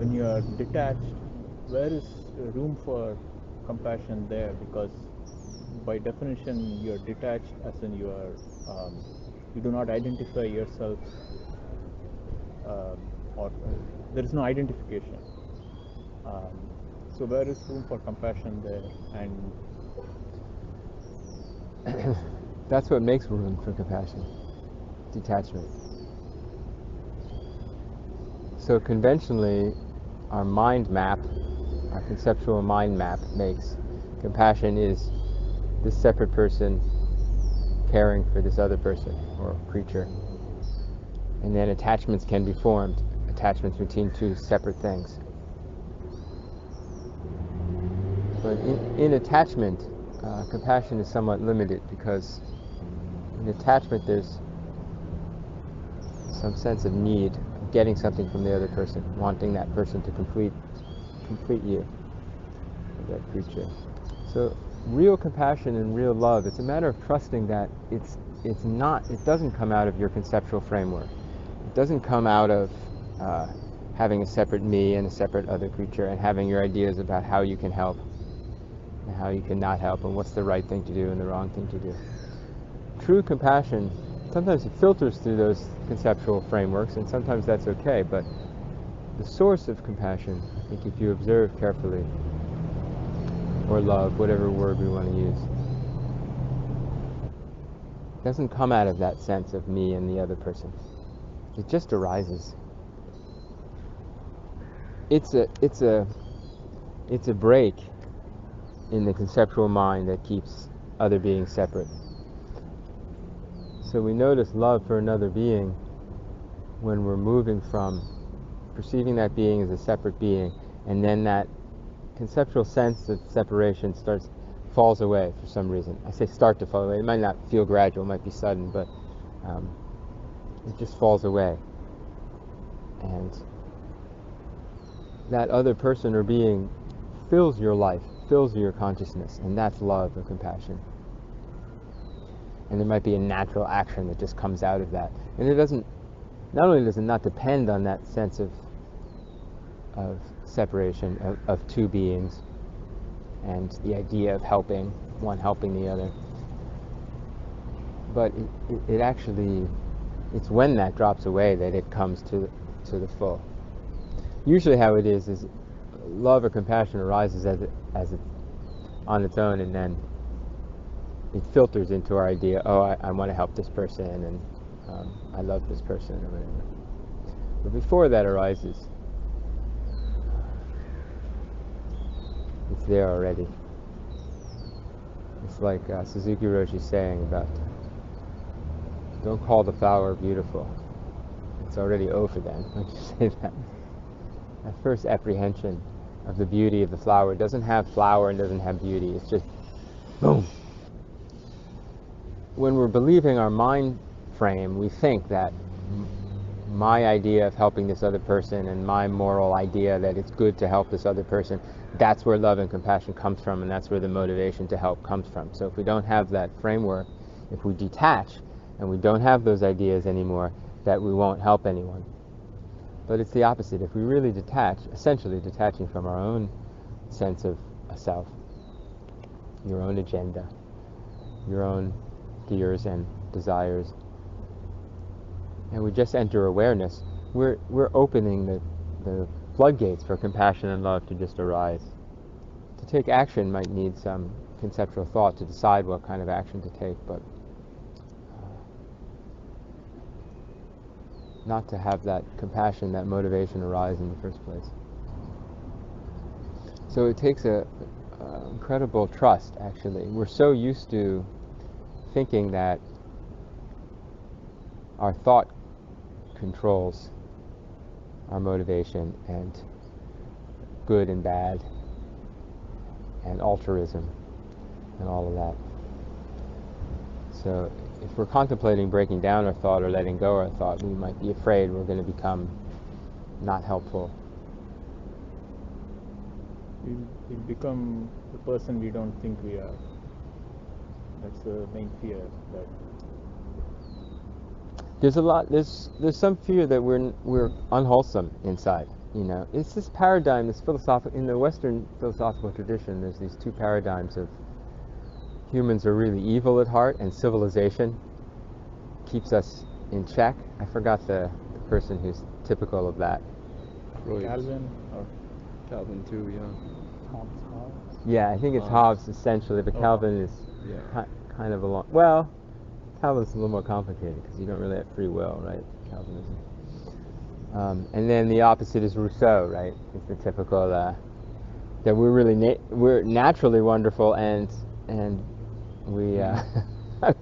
when you are detached, where is room for compassion there? Because by definition, you are detached, as in you do not identify yourself, or there is no identification. Um, so where is room for compassion there? And That's what makes room for compassion, detachment. So conventionally, our mind map, our conceptual mind map makes compassion is this separate person caring for this other person or creature. And then attachments can be formed, attachments between two separate things. But in attachment, compassion is somewhat limited, because in attachment there's some sense of need, of getting something from the other person, wanting that person to complete you, that creature. So real compassion and real love, it's a matter of trusting that it doesn't come out of your conceptual framework. It doesn't come out of having a separate me and a separate other creature, and having your ideas about how you can help and how you can not help, and what's the right thing to do and the wrong thing to do. True compassion, sometimes it filters through those conceptual frameworks, and sometimes that's okay, but the source of compassion, I think, if you observe carefully, or love, whatever word we want to use, doesn't come out of that sense of me and the other person. It just arises. It's a break in the conceptual mind that keeps other beings separate. So we notice love for another being when we're moving from perceiving that being as a separate being, and then that conceptual sense of separation falls away for some reason. I say start to fall away. It might not feel gradual, it might be sudden, but it just falls away. And that other person or being fills your life, fills your consciousness, and that's love or compassion. And there might be a natural action that just comes out of that. And it doesn't, not only does it not depend on that sense of separation of two beings and the idea of helping, one helping the other, but it actually, it's when that drops away that it comes to the full. Usually how it is love or compassion arises as it on its own, and then it filters into our idea, I want to help this person, and I love this person, or whatever. But before that arises, it's there already. It's like Suzuki Roshi saying about, don't call the flower beautiful. It's already over then, when you say that. That first apprehension of the beauty of the flower doesn't have flower and doesn't have beauty. It's just boom. When we're believing our mind frame, we think that my idea of helping this other person and my moral idea that it's good to help this other person, that's where love and compassion comes from, and that's where the motivation to help comes from. So if we don't have that framework, if we detach and we don't have those ideas anymore, that we won't help anyone. But it's the opposite. If we really detach, essentially detaching from our own sense of a self, your own agenda, your own fears and desires, and we just enter awareness, we're opening the floodgates for compassion and love to just arise. To take action might need some conceptual thought to decide what kind of action to take, but not to have that compassion, that motivation arise in the first place. So it takes a incredible trust, actually. We're so used to thinking that our thought controls our motivation, and good and bad, and altruism, and all of that. So if we're contemplating breaking down our thought or letting go of our thought, we might be afraid we're going to become not helpful. we become the person we don't think we are. That's the main fear. That there's some fear that we're unwholesome inside. you know, it's this paradigm, this philosophical, in the Western philosophical tradition, there's these two paradigms of humans are really evil at heart, and civilization keeps us in check. I forgot the person who's typical of that. Calvin or Calvin too, yeah. Hobbes. Yeah, I think it's Hobbes essentially, but Calvin is kind of along. Well, Calvin's a little more complicated because you don't really have free will, right? Calvinism. And then the opposite is Rousseau, right? It's the typical that we're really we're naturally wonderful, and we I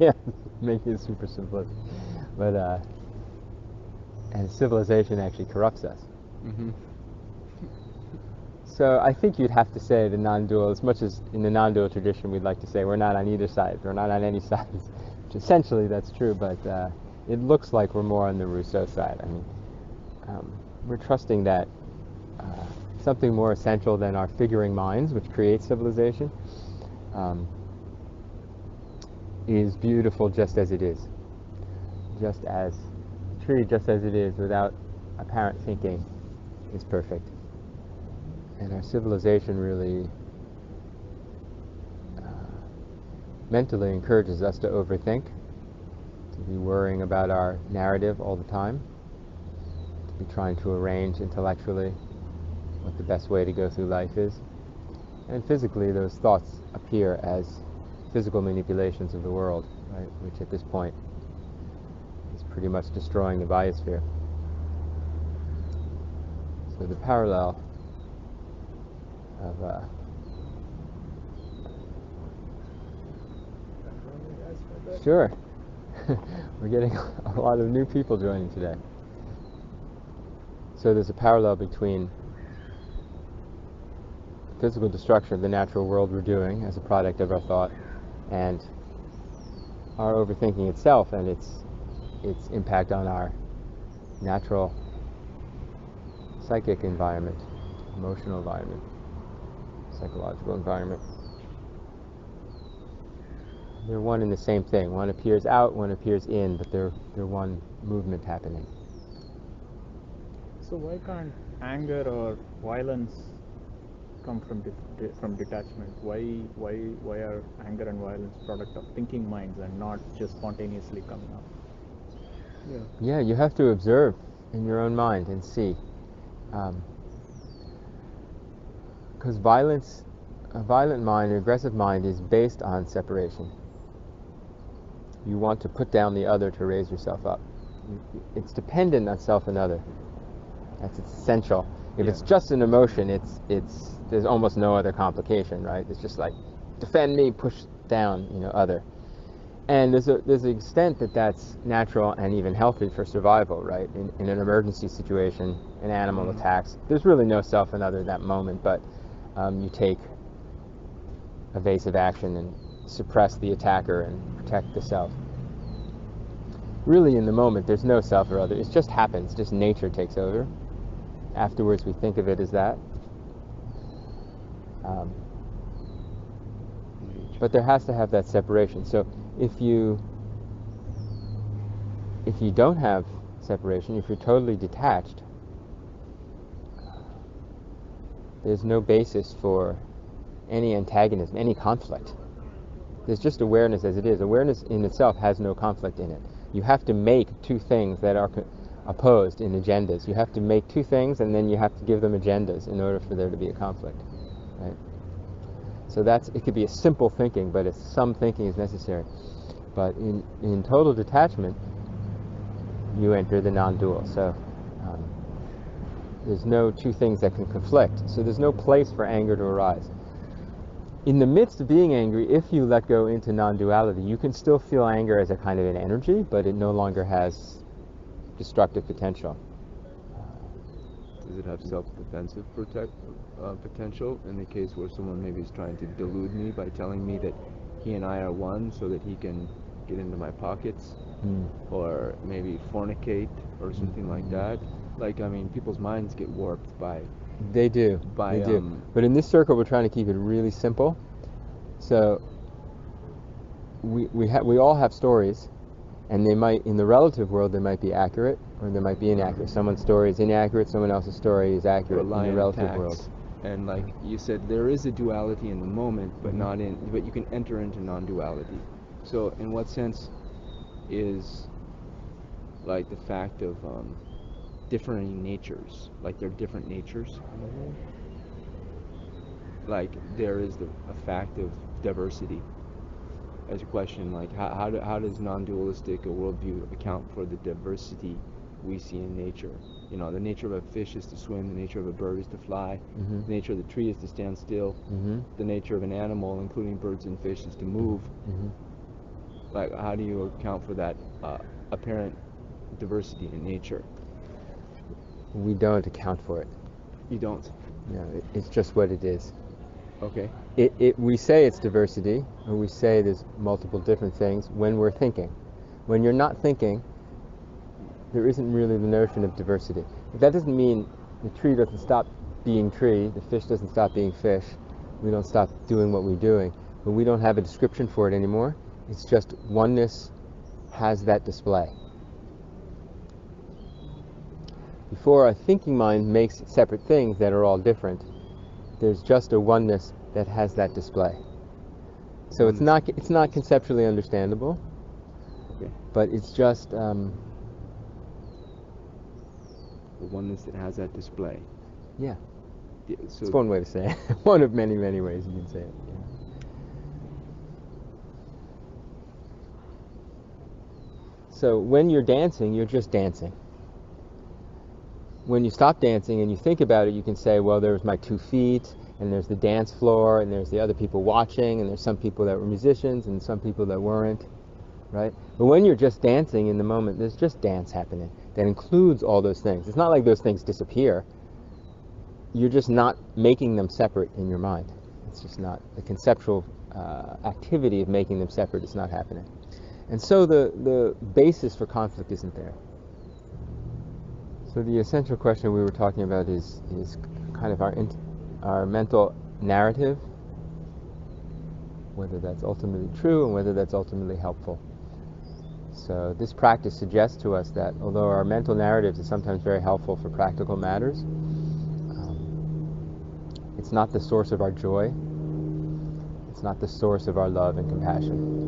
mean, I'm making it super simplistic, but and civilization actually corrupts us. Mm-hmm. So I think you'd have to say the non-dual, as much as in the non-dual tradition we'd like to say we're not on either side, we're not on any side, which essentially that's true, but it looks like we're more on the Rousseau side. I mean, we're trusting that something more essential than our figuring minds, which creates civilization, is beautiful just as it is. Just as a tree, just as it is, without apparent thinking, is perfect. And our civilization really mentally encourages us to overthink, to be worrying about our narrative all the time, to be trying to arrange intellectually what the best way to go through life is. And physically, those thoughts appear as physical manipulations of the world, right? Which at this point is pretty much destroying the biosphere. So the parallel of sure. We're getting a lot of new people joining today. So there's a parallel between the physical destruction of the natural world we're doing as a product of our thought and our overthinking itself and its impact on our natural psychic environment, emotional environment, psychological environment. They're one and the same thing. One appears out, one appears in, but they're one movement happening. So why can't anger or violence come from detachment? Why are anger and violence product of thinking minds and not just spontaneously coming up? Yeah, you have to observe in your own mind and see. Because a violent mind, an aggressive mind, is based on separation. You want to put down the other to raise yourself up. It's dependent on self and other. That's essential. If it's just an emotion, there's almost no other complication, right? It's just like defend me, push down, other. And there's an extent that's natural and even healthy for survival, right? In an emergency situation, in animal attacks, there's really no self and other in that moment, but you take evasive action and suppress the attacker and protect the self. Really, in the moment, there's no self or other. It just happens. Just nature takes over. Afterwards, we think of it as that. But there has to have that separation. So if you don't have separation, if you're totally detached, there's no basis for any antagonism, any conflict. There's just awareness as it is. Awareness in itself has no conflict in it. You have to make two things that are opposed in agendas. You have to make two things and then you have to give them agendas in order for there to be a conflict, right? So it could be a simple thinking, but some thinking is necessary. But in total detachment, you enter the non-dual. So there's no two things that can conflict. So there's no place for anger to arise. In the midst of being angry, if you let go into non-duality, you can still feel anger as a kind of an energy, but it no longer has destructive potential. Does it have self-defensive potential in the case where someone maybe is trying to delude me by telling me that he and I are one so that he can get into my pockets, or maybe fornicate or something like that? Like, I mean, people's minds get warped by... They do. But in this circle, we're trying to keep it really simple. So we all have stories, and they might, in the relative world, they might be accurate, or there might be inaccurate. Someone's story is inaccurate, someone else's story is or accurate in the lion relative attacks. world. And like you said, there is a duality in the moment, but not in. But you can enter into non-duality. So, in what sense is like the fact of differing natures? Like there are different natures. Like there is a fact of diversity. As a question, like how does non-dualistic a worldview account for the diversity we see in nature? You know, the nature of a fish is to swim, the nature of a bird is to fly, the nature of the tree is to stand still, the nature of an animal, including birds and fish, is to move. Like, how do you account for that apparent diversity in nature? We don't account for it. You don't? No, it's just what it is. Okay. We say it's diversity, or we say there's multiple different things when we're thinking. When you're not thinking, there isn't really the notion of diversity. But that doesn't mean the tree doesn't stop being tree, the fish doesn't stop being fish, we don't stop doing what we're doing, but we don't have a description for it anymore. It's just oneness has that display. Before our thinking mind makes separate things that are all different, there's just a oneness that has that display. So it's not conceptually understandable, Okay. but it's just The oneness that has that display. yeah. So It's one way to say it. One of many, many ways you can say it. Yeah. So when you're dancing, you're just dancing. When you stop dancing and you think about it, you can say, well, there's my 2 feet, and there's the dance floor, and there's the other people watching, and there's some people that were musicians and some people that weren't, right? But when you're just dancing in the moment, there's just dance happening that includes all those things. It's not like those things disappear. You're just not making them separate in your mind. It's just not the conceptual activity of making them separate is not happening. And so the basis for conflict isn't there. So the essential question we were talking about is kind of our mental narrative, whether that's ultimately true and whether that's ultimately helpful. So this practice suggests to us that although our mental narratives are sometimes very helpful for practical matters, it's not the source of our joy. It's not the source of our love and compassion.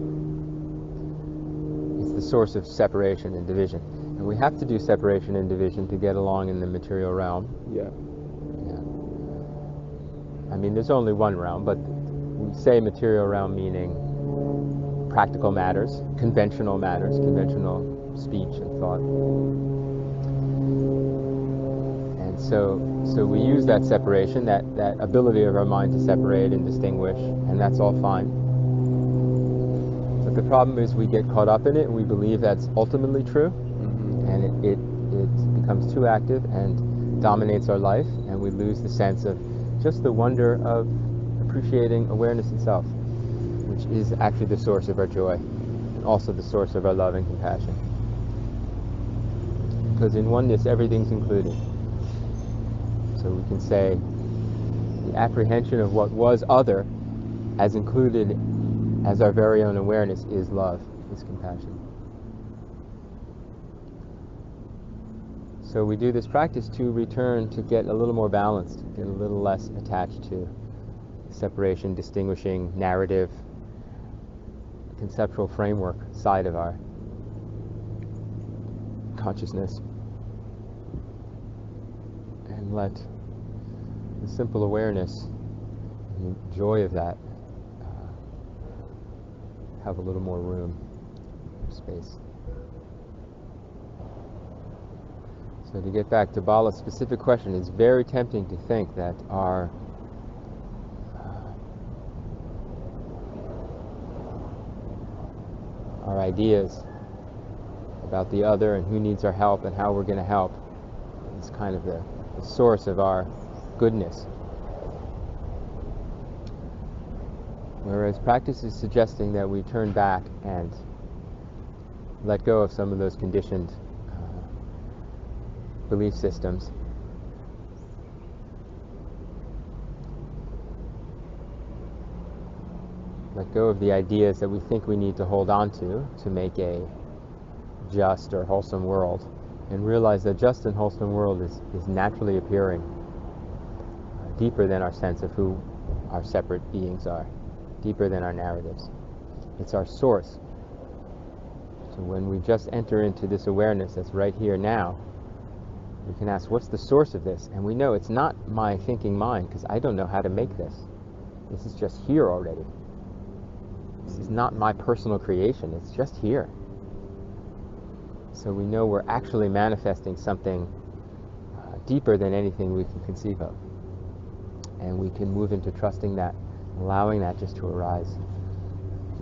It's the source of separation and division. And we have to do separation and division to get along in the material realm. yeah. I mean, there's only one realm, but we say material realm meaning practical matters, conventional speech and thought. And so we use that separation, that ability of our mind to separate and distinguish, and that's all fine. But the problem is we get caught up in it and we believe that's ultimately true, and it becomes too active and dominates our life, and we lose the sense of just the wonder of appreciating awareness itself, which is actually the source of our joy and also the source of our love and compassion. Because in oneness, everything's included. So we can say the apprehension of what was other as included as our very own awareness is love, is compassion. So we do this practice to return to get a little more balanced, get a little less attached to separation, distinguishing, narrative, conceptual framework side of our consciousness, and let the simple awareness and the joy of that have a little more room, space. So to get back to Bala's specific question, it's very tempting to think that our ideas about the other and who needs our help and how we're going to help is kind of the source of our goodness. Whereas practice is suggesting that we turn back and let go of some of those conditioned belief systems. Let go of the ideas that we think we need to hold on to make a just or wholesome world, and realize that just and wholesome world is naturally appearing, deeper than our sense of who our separate beings are, deeper than our narratives. It's our source. So when we just enter into this awareness that's right here now, we can ask, what's the source of this? And we know it's not my thinking mind, because I don't know how to make this. This is just here already. This is not my personal creation, it's just here. So we know we're actually manifesting something deeper than anything we can conceive of. And we can move into trusting that, allowing that just to arise,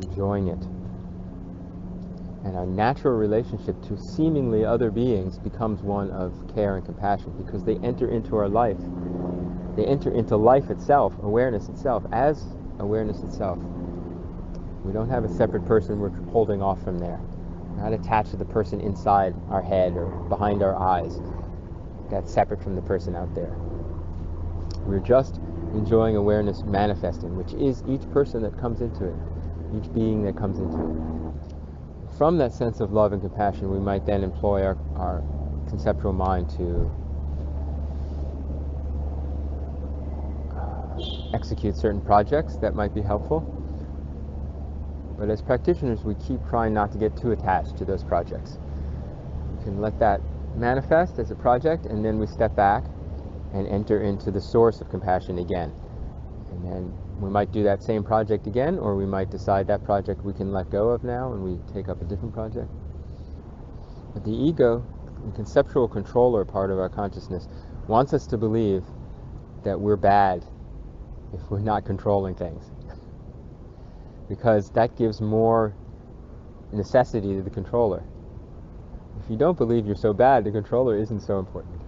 enjoying it. And our natural relationship to seemingly other beings becomes one of care and compassion, because they enter into our life. They enter into life itself, awareness itself, as awareness itself. We don't have a separate person we're holding off from there. We're not attached to the person inside our head or behind our eyes. That's separate from the person out there. We're just enjoying awareness manifesting, which is each person that comes into it, each being that comes into it. From that sense of love and compassion, we might then employ our conceptual mind to execute certain projects that might be helpful. But as practitioners, we keep trying not to get too attached to those projects. We can let that manifest as a project, and then we step back and enter into the source of compassion again. And then we might do that same project again, or we might decide that project we can let go of now and we take up a different project. But the ego, the conceptual controller part of our consciousness, wants us to believe that we're bad if we're not controlling things. Because that gives more necessity to the controller. If you don't believe you're so bad, the controller isn't so important.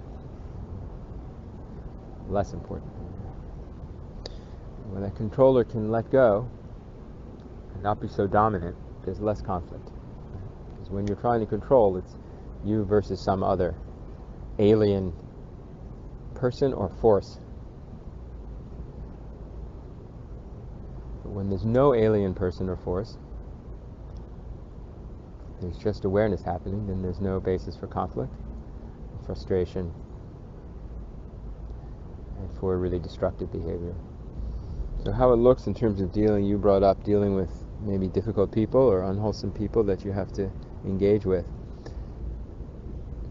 Less important. When a controller can let go and not be so dominant, there's less conflict. Because when you're trying to control, it's you versus some other alien person or force. But when there's no alien person or force, there's just awareness happening, then there's no basis for conflict, frustration, and for really destructive behavior. So how it looks in terms of dealing, you brought up dealing with maybe difficult people or unwholesome people that you have to engage with.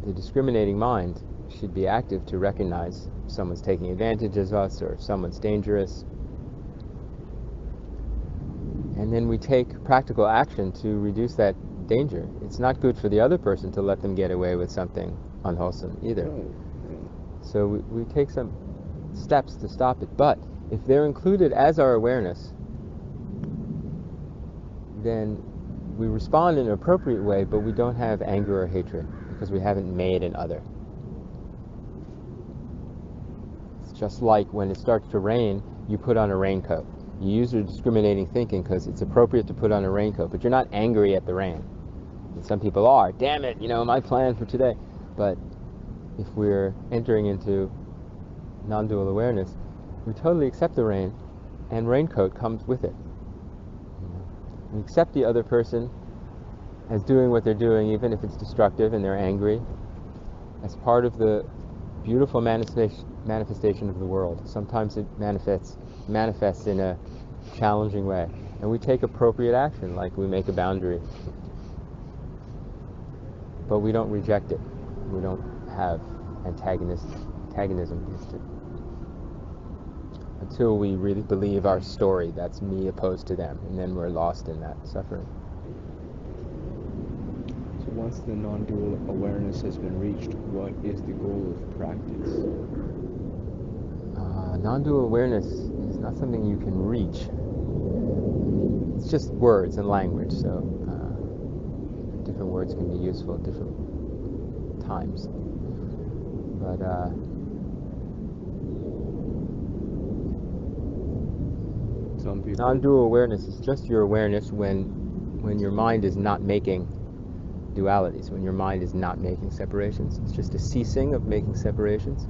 The discriminating mind should be active to recognize if someone's taking advantage of us or if someone's dangerous. And then we take practical action to reduce that danger. It's not good for the other person to let them get away with something unwholesome either. So we take some steps to stop it. But if they're included as our awareness, then we respond in an appropriate way, but we don't have anger or hatred because we haven't made an other. It's just like when it starts to rain, you put on a raincoat. You use your discriminating thinking because it's appropriate to put on a raincoat, but you're not angry at the rain. And some people are. Damn it, my plan for today. But if we're entering into non-dual awareness, we totally accept the rain, and raincoat comes with it. We accept the other person as doing what they're doing, even if it's destructive and they're angry, as part of the beautiful manifestation of the world. Sometimes it manifests in a challenging way, and we take appropriate action, like we make a boundary. But we don't reject it. We don't have antagonism against it. Until we really believe our story, that's me opposed to them, and then we're lost in that suffering. So once the non-dual awareness has been reached, what is the goal of practice? Non-dual awareness is not something you can reach. It's just words and language, so different words can be useful at different times. But Some people... non-dual awareness is just your awareness when your mind is not making dualities, when your mind is not making separations. It's just a ceasing of making separations.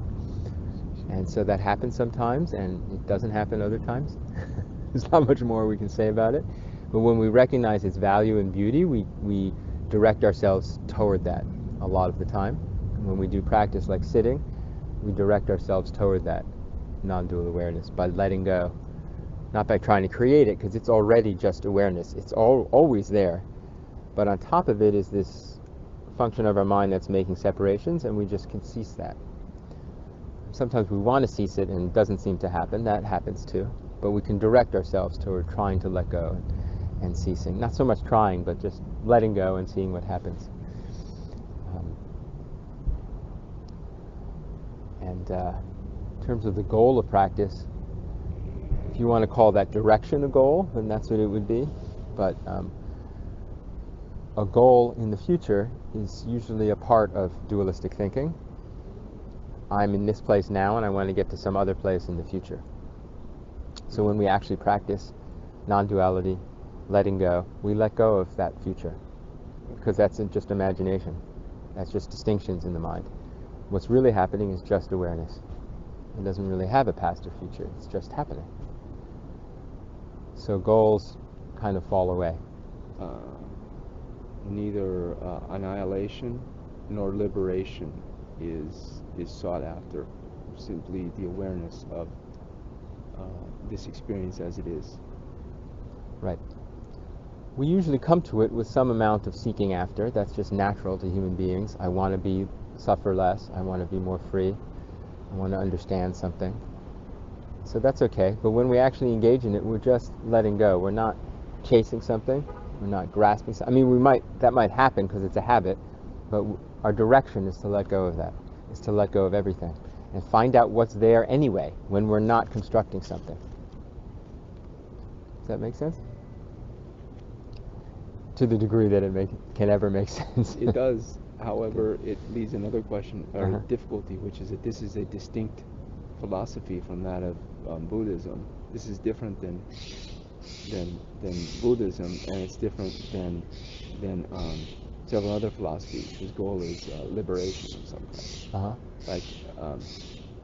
And so that happens sometimes, and it doesn't happen other times. There's not much more we can say about it. But when we recognize its value and beauty, we direct ourselves toward that a lot of the time. when we do practice like sitting, we direct ourselves toward that non-dual awareness by letting go, not by trying to create it, because it's already just awareness. It's always there. But on top of it is this function of our mind that's making separations, and we just can cease that. Sometimes we want to cease it and it doesn't seem to happen. That happens too. But we can direct ourselves toward trying to let go and ceasing. Not so much trying, but just letting go and seeing what happens. In terms of the goal of practice, if you want to call that direction a goal, then that's what it would be. But a goal in the future is usually a part of dualistic thinking. I'm in this place now and I want to get to some other place in the future. So when we actually practice non-duality, letting go, we let go of that future, because that's just imagination. That's just distinctions in the mind. What's really happening is just awareness. It doesn't really have a past or future. It's just happening. So goals kind of fall away. Neither annihilation nor liberation is sought after. Simply the awareness of this experience as it is. Right. We usually come to it with some amount of seeking after. That's just natural to human beings. I want to suffer less. I want to be more free. I want to understand something. So that's okay. But when we actually engage in it, we're just letting go. We're not chasing something. We're not grasping something. I mean, that might happen because it's a habit, but our direction is to let go of that. Is to let go of everything and find out what's there anyway when we're not constructing something. Does that make sense? To the degree that it can ever make sense. It does. However, it leaves another question or difficulty, which is that this is a distinct philosophy from that of Buddhism. This is different than Buddhism, and it's different than several other philosophies whose goal is liberation of some kind. Like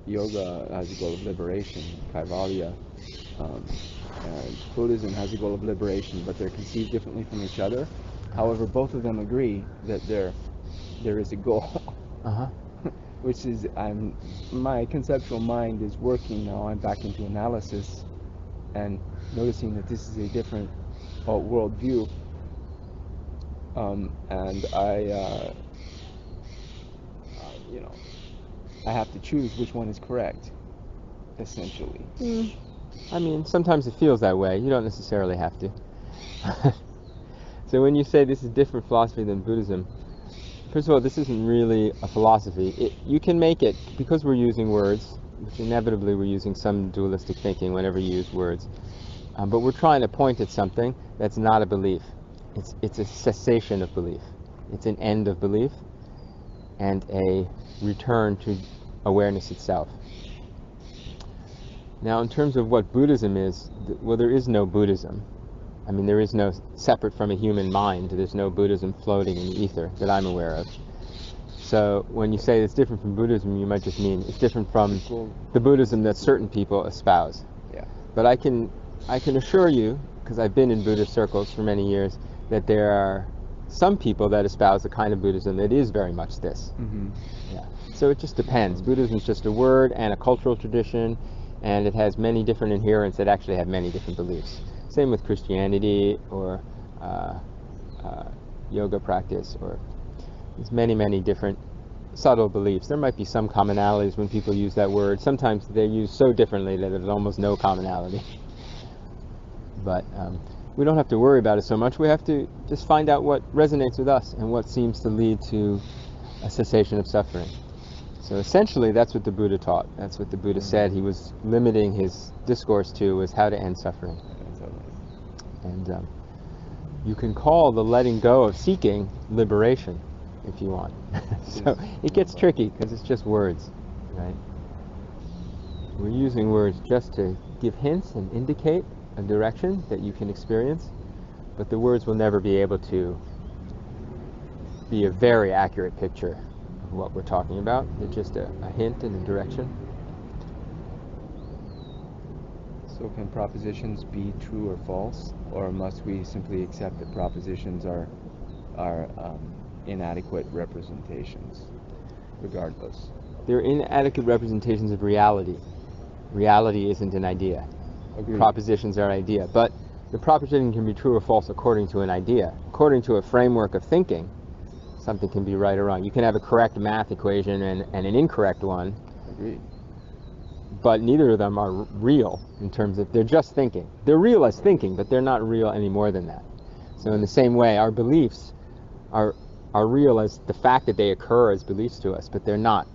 yoga has a goal of liberation, Kaivalya. And Buddhism has a goal of liberation, but they're conceived differently from each other. However, both of them agree that there is a goal, which is my conceptual mind is working now. I'm back into analysis and noticing that this is a different worldview, and I have to choose which one is correct, essentially. I mean, sometimes it feels that way. You don't necessarily have to. So when you say this is different philosophy than Buddhism, first of all, this isn't really a philosophy. You can make it, because we're using words, which inevitably we're using some dualistic thinking whenever you use words, but we're trying to point at something that's not a belief. It's a cessation of belief. It's an end of belief and a return to awareness itself. Now, in terms of what Buddhism is, well, there is no Buddhism. I mean, there is no separate from a human mind. There's no Buddhism floating in the ether that I'm aware of. So when you say it's different from Buddhism, you might just mean it's different from the Buddhism that certain people espouse. Yeah. But I can assure you, because I've been in Buddhist circles for many years, that there are some people that espouse the kind of Buddhism that is very much this. Yeah. So it just depends. Buddhism is just a word and a cultural tradition, and it has many different adherents that actually have many different beliefs. Same with Christianity or yoga practice, or there's many different subtle beliefs. There might be some commonalities when people use that word. Sometimes they're used so differently that there's almost no commonality. But we don't have to worry about it so much. We have to just find out what resonates with us and what seems to lead to a cessation of suffering. So essentially, that's what the Buddha taught. That's what the Buddha said he was limiting his discourse to, was how to end suffering. And you can call the letting go of seeking liberation, if you want. So it gets tricky, because it's just words, right? We're using words just to give hints and indicate a direction that you can experience, but the words will never be able to be a very accurate picture of what we're talking about. They're just a hint and a direction. So can propositions be true or false, or must we simply accept that propositions are inadequate representations? regardless. They're inadequate representations of reality. Reality isn't an idea. Agreed. Propositions are idea. But the proposition can be true or false according to an idea. According to a framework of thinking, something can be right or wrong. You can have a correct math equation and an incorrect one, Agreed. but neither of them are real in terms of, they're just thinking. They're real as thinking, but they're not real any more than that. So in the same way, our beliefs are real as the fact that they occur as beliefs to us, but they're not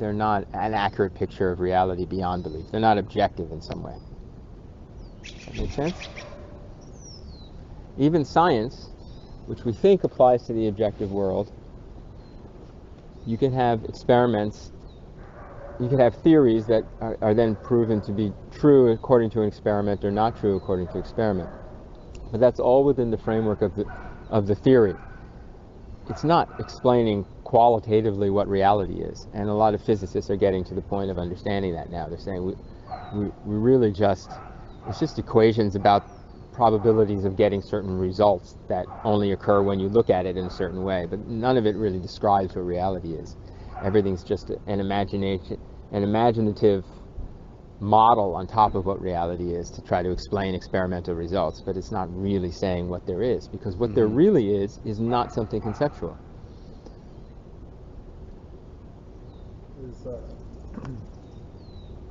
an accurate picture of reality beyond belief. They're not objective in some way. Does that make sense? Even science, which we think applies to the objective world, you can have experiments, you can have theories that are then proven to be true according to an experiment or not true according to experiment. But that's all within the framework of the theory. It's not explaining qualitatively what reality is, and a lot of physicists are getting to the point of understanding that now. They're saying we really just, it's just equations about probabilities of getting certain results that only occur when you look at it in a certain way, but none of it really describes what reality is. Everything's just an imaginative model on top of what reality is to try to explain experimental results, but it's not really saying what there is, because what there really is not something conceptual. Is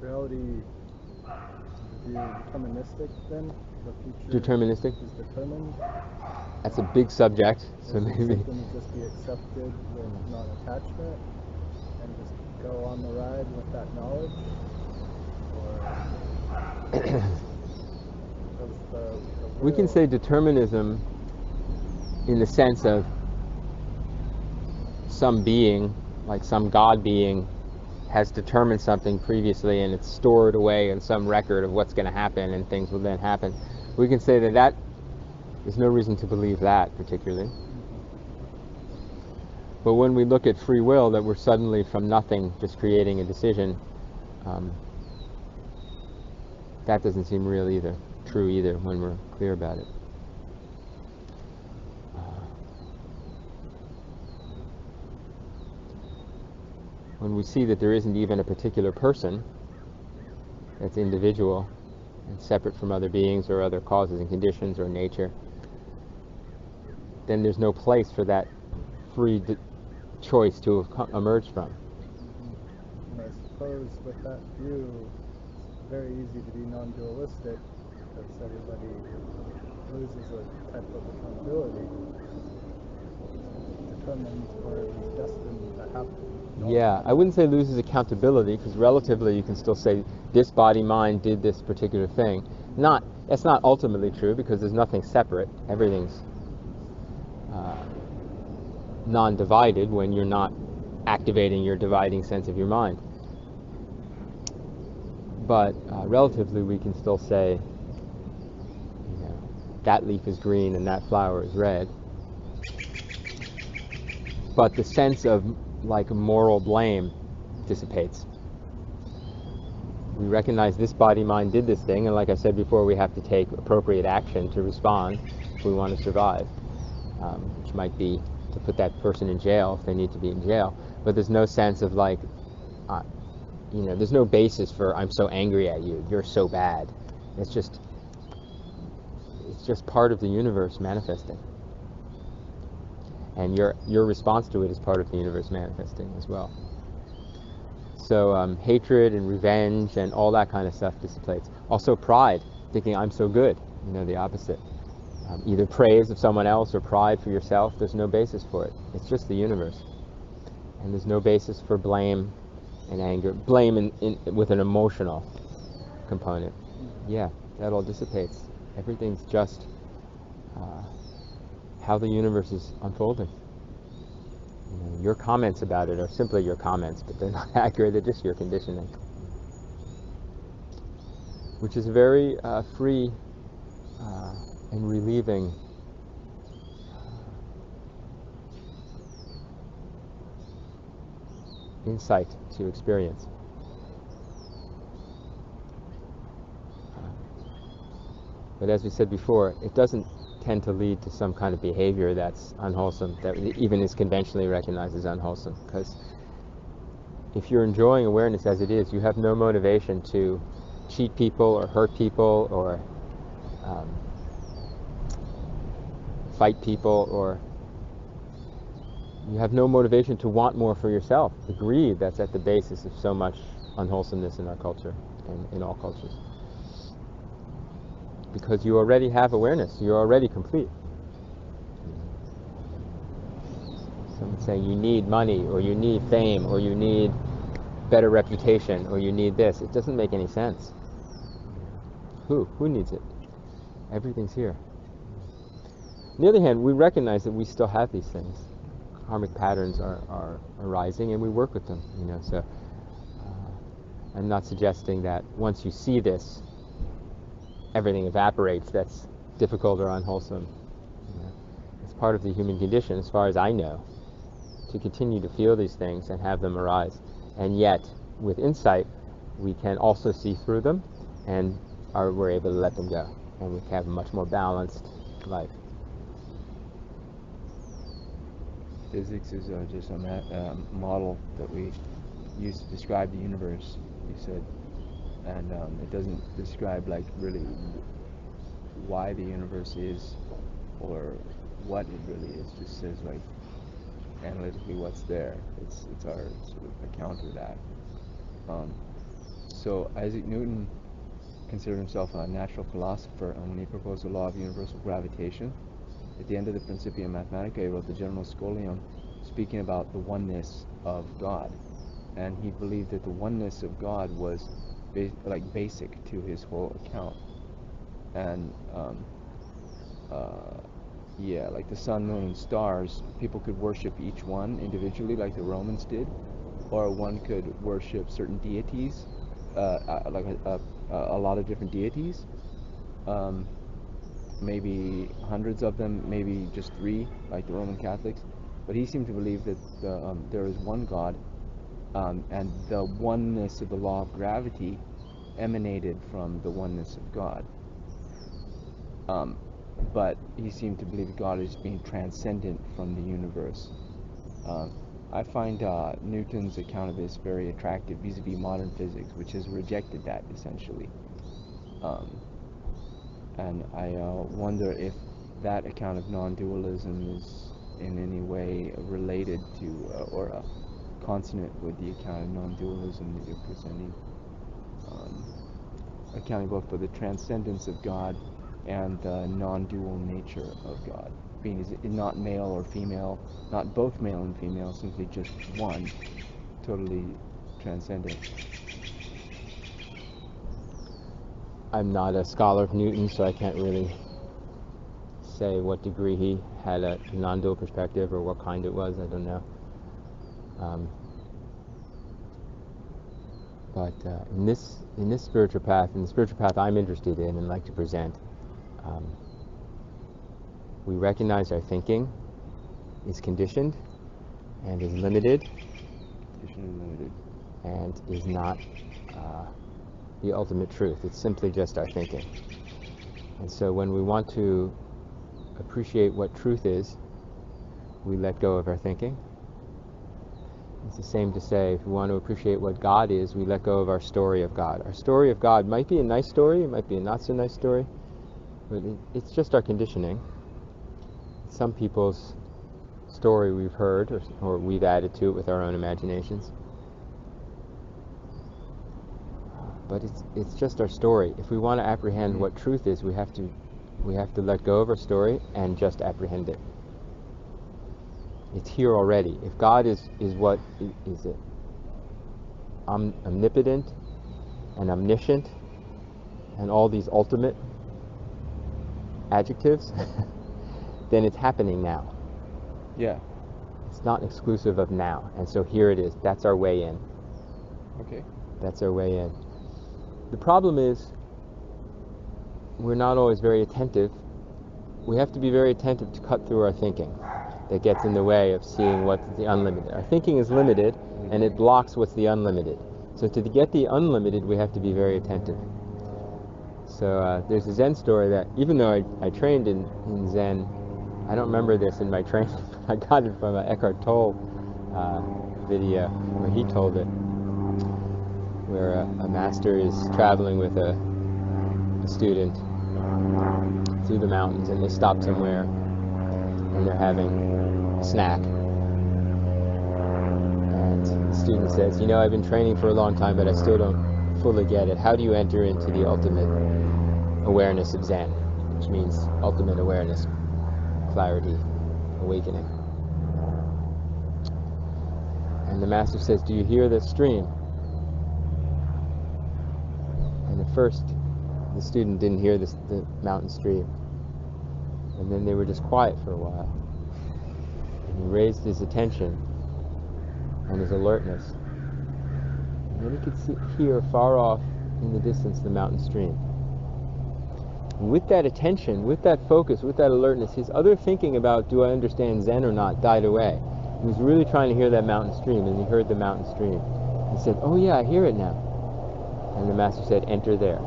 reality deterministic then? The future Deterministic? is determined? That's a big subject, so Is maybe. something to just be accepted with non-attachment and just go on the ride with that knowledge? Or does the We can will- say determinism in the sense of some being, like some God being, has determined something previously and it's stored away in some record of what's going to happen and things will then happen. We can say that there's no reason to believe that particularly. But when we look at free will, that we're suddenly from nothing just creating a decision, that doesn't seem real either, true either, when we're clear about it. When we see that there isn't even a particular person that's individual and separate from other beings or other causes and conditions or nature, then there's no place for that free choice to have emerged from. And I suppose with that view, it's very easy to be non-dualistic because everybody loses a type of accountability. It's determined or at least destined to happen. Yeah, I wouldn't say loses accountability, because relatively you can still say this body-mind did this particular thing. That's not ultimately true, because there's nothing separate. Everything's non-divided when you're not activating your dividing sense of your mind. But relatively we can still say, that leaf is green and that flower is red. But the sense of like moral blame dissipates. We recognize this body-mind did this thing, and like I said before, we have to take appropriate action to respond if we want to survive, which might be to put that person in jail if they need to be in jail. But there's no sense of like, there's no basis for I'm so angry at you, you're so bad. It's just part of the universe manifesting. And your response to it is part of the universe manifesting as well. So hatred and revenge and all that kind of stuff dissipates. Also pride, thinking I'm so good, the opposite. Either praise of someone else or pride for yourself, there's no basis for it. It's just the universe. And there's no basis for blame and anger. Blame with an emotional component. Yeah, that all dissipates. Everything's just how the universe is unfolding. Your comments about it are simply your comments, but they're not accurate, they're just your conditioning. Which is a very free and relieving insight to experience. But as we said before, it doesn't tend to lead to some kind of behavior that's unwholesome, that even is conventionally recognized as unwholesome. Because if you're enjoying awareness as it is, you have no motivation to cheat people or hurt people or fight people, or you have no motivation to want more for yourself. The greed that's at the basis of so much unwholesomeness in our culture and in all cultures. Because you already have awareness, you're already complete. Someone saying you need money, or you need fame, or you need better reputation, or you need this. It doesn't make any sense. Who needs it? Everything's here. On the other hand, we recognize that we still have these things. Karmic patterns are arising, and we work with them. So I'm not suggesting that once you see this, everything evaporates that's difficult or unwholesome. It's part of the human condition, as far as I know, to continue to feel these things and have them arise. And yet, with insight, we can also see through them, and we're able to let them go, and we can have a much more balanced life. Physics is just a model that we use to describe the universe, you said, and it doesn't describe like really why the universe is or what it really is. It just says like analytically what's there. It's our sort of account of that. So Isaac Newton considered himself a natural philosopher, and when he proposed the law of universal gravitation, at the end of the Principia Mathematica, he wrote the General Scholium, speaking about the oneness of God. And he believed that the oneness of God was basic to his whole account. And like the sun, moon, and stars, people could worship each one individually, like the Romans did, or one could worship certain deities, like a lot of different deities. Maybe hundreds of them, maybe just 3, like the Roman Catholics. But he seemed to believe that there is one God, and the oneness of the law of gravity emanated from the oneness of God. But he seemed to believe God is being transcendent from the universe. I find Newton's account of this very attractive vis-a-vis modern physics, which has rejected that essentially. And I wonder if that account of non-dualism is in any way related to or consonant with the account of non-dualism that you're presenting, accounting both for the transcendence of God and the non-dual nature of God, being not male or female, not both male and female, simply just one, totally transcendent. I'm not a scholar of Newton, so I can't really say what degree he had a non-dual perspective or what kind it was. I don't know. But in this spiritual path, in the spiritual path I'm interested in and like to present, we recognize our thinking is conditioned and is limited, and is not the ultimate truth. It's simply just our thinking. And so when we want to appreciate what truth is, we let go of our thinking. It's the same to say, if we want to appreciate what God is, we let go of our story of God. Our story of God might be a nice story, it might be a not so nice story, but it's just our conditioning. Some people's story we've heard, or we've added to it with our own imaginations. But it's just our story. If we want to apprehend what truth is, we have to let go of our story and just apprehend it. It's here already. If God is what is it? Omnipotent and omniscient and all these ultimate adjectives, then it's happening now. Yeah. It's not exclusive of now. And so here it is. That's our way in. Okay. That's our way in. The problem is we're not always very attentive. We have to be very attentive to cut through our thinking that gets in the way of seeing what's the unlimited. Our thinking is limited, and it blocks what's the unlimited. So to get the unlimited, we have to be very attentive. So there's a Zen story that, even though I trained in Zen, I don't remember this in my training. I got it from an Eckhart Tolle video where he told it, where a master is traveling with a student through the mountains, and they stop somewhere and they're having a snack. And the student says, you know, I've been training for a long time, but I still don't fully get it. How do you enter into the ultimate awareness of Zen, which means ultimate awareness, clarity, awakening? And the master says, do you hear the stream? And at first, the student didn't hear the mountain stream. And then they were just quiet for a while. And he raised his attention and his alertness. And then he could hear far off in the distance the mountain stream. And with that attention, with that focus, with that alertness, his other thinking about, do I understand Zen or not, died away. He was really trying to hear that mountain stream, and he heard the mountain stream. He said, oh yeah, I hear it now. And the master said, enter there.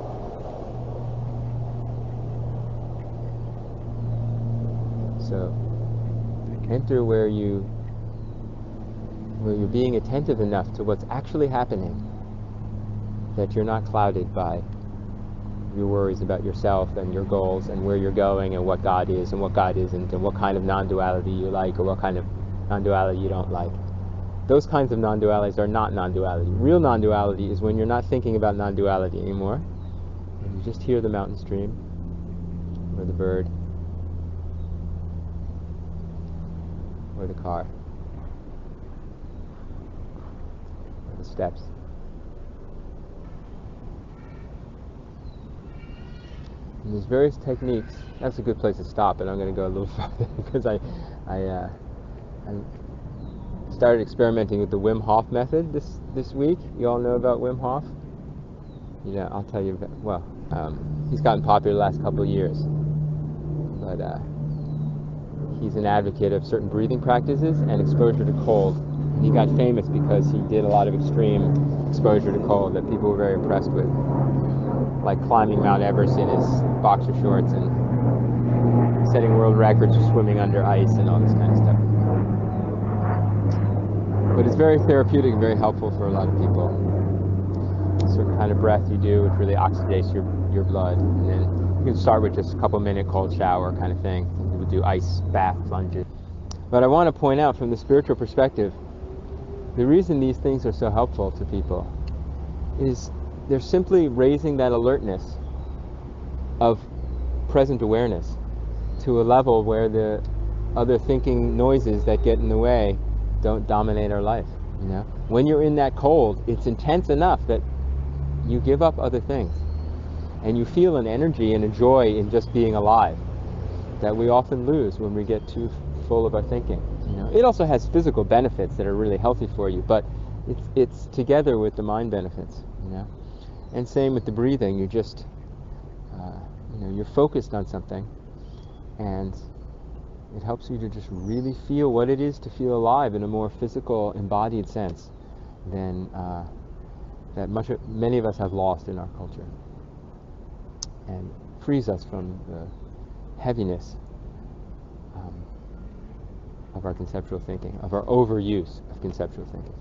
So, enter where you're being attentive enough to what's actually happening, that you're not clouded by your worries about yourself and your goals and where you're going and what God is and what God isn't and what kind of non-duality you like or what kind of non-duality you don't like. Those kinds of non-dualities are not non-duality. Real non-duality is when you're not thinking about non-duality anymore, and you just hear the mountain stream or the bird or the car or the steps. And there's various techniques. That's a good place to stop, and I'm going to go a little farther because I started experimenting with the Wim Hof method this week. You all know about Wim Hof? Yeah, I'll tell you about, he's gotten popular the last couple of years, but he's an advocate of certain breathing practices and exposure to cold. And he got famous because he did a lot of extreme exposure to cold that people were very impressed with, like climbing Mount Everest in his boxer shorts and setting world records for swimming under ice and all this kind of stuff. But it's very therapeutic and very helpful for a lot of people. A certain kind of breath you do, which really oxidates your blood. And then you can start with just a couple minute cold shower kind of thing. Some people do ice bath plunges. But I want to point out from the spiritual perspective, the reason these things are so helpful to people is they're simply raising that alertness of present awareness to a level where the other thinking noises that get in the way don't dominate our life. You know, when you're in that cold, it's intense enough that you give up other things, and you feel an energy and a joy in just being alive that we often lose when we get too full of our thinking. You know, it also has physical benefits that are really healthy for you, but it's together with the mind benefits. You know, and same with the breathing. You just you're focused on something, and it helps you to just really feel what it is to feel alive in a more physical, embodied sense than that many of us have lost in our culture, and frees us from the heaviness of our conceptual thinking, of our overuse of conceptual thinking.